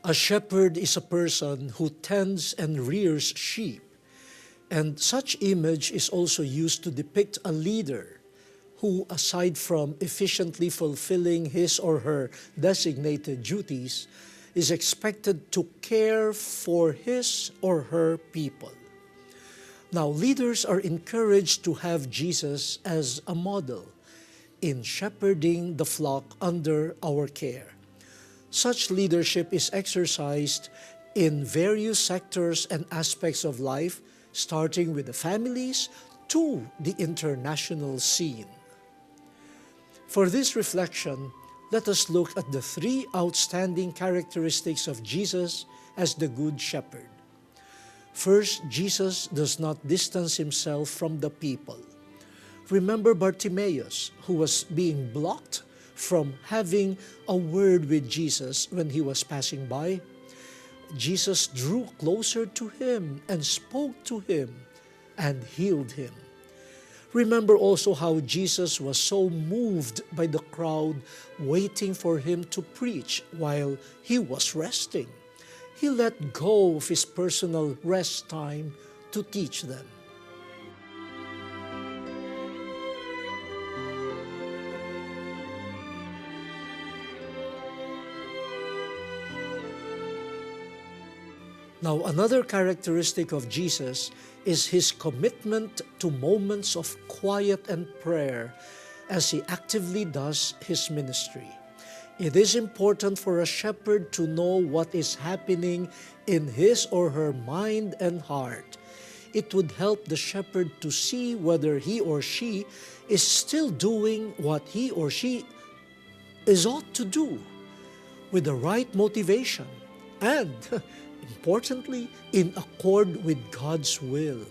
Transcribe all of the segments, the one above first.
A shepherd is a person who tends and rears sheep, and such image is also used to depict a leader who, aside from efficiently fulfilling his or her designated duties, is expected to care for his or her people. Now, leaders are encouraged to have Jesus as a model in shepherding the flock under our care. Such leadership is exercised in various sectors and aspects of life, starting with the families to the international scene. For this reflection, let us look at the three outstanding characteristics of Jesus as the Good Shepherd. First, Jesus does not distance himself from the people. Remember Bartimaeus, who was being blocked from having a word with Jesus when he was passing by? Jesus drew closer to him and spoke to him and healed him. Remember also how Jesus was so moved by the crowd waiting for him to preach while he was resting. He let go of his personal rest time to teach them. Now, another characteristic of Jesus is his commitment to moments of quiet and prayer as he actively does his ministry. It is important for a shepherd to know what is happening in his or her mind and heart. It would help the shepherd to see whether he or she is still doing what he or she is ought to do with the right motivation and importantly, in accord with God's will.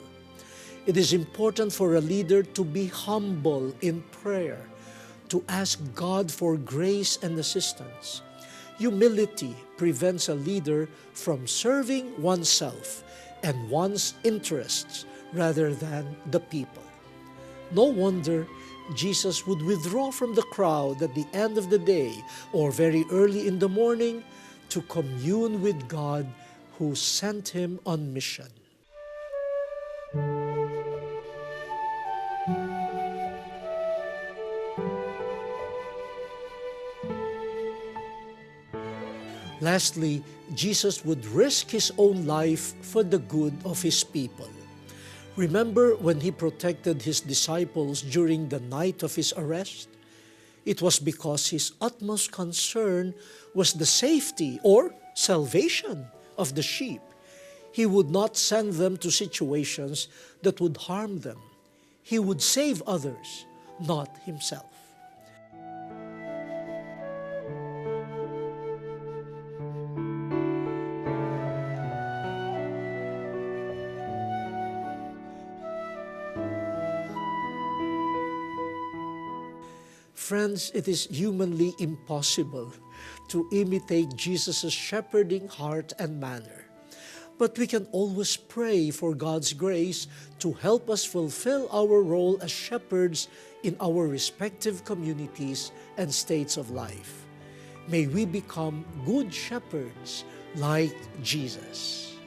It is important for a leader to be humble in prayer, to ask God for grace and assistance. Humility prevents a leader from serving oneself and one's interests rather than the people. No wonder Jesus would withdraw from the crowd at the end of the day or very early in the morning to commune with God who sent him on mission. Lastly, Jesus would risk his own life for the good of his people. Remember when he protected his disciples during the night of his arrest? It was because his utmost concern was the safety or salvation of the sheep. He would not send them to situations that would harm them. He would save others, not himself. Friends, it is humanly impossible to imitate Jesus' shepherding heart and manner. But we can always pray for God's grace to help us fulfill our role as shepherds in our respective communities and states of life. May we become good shepherds like Jesus.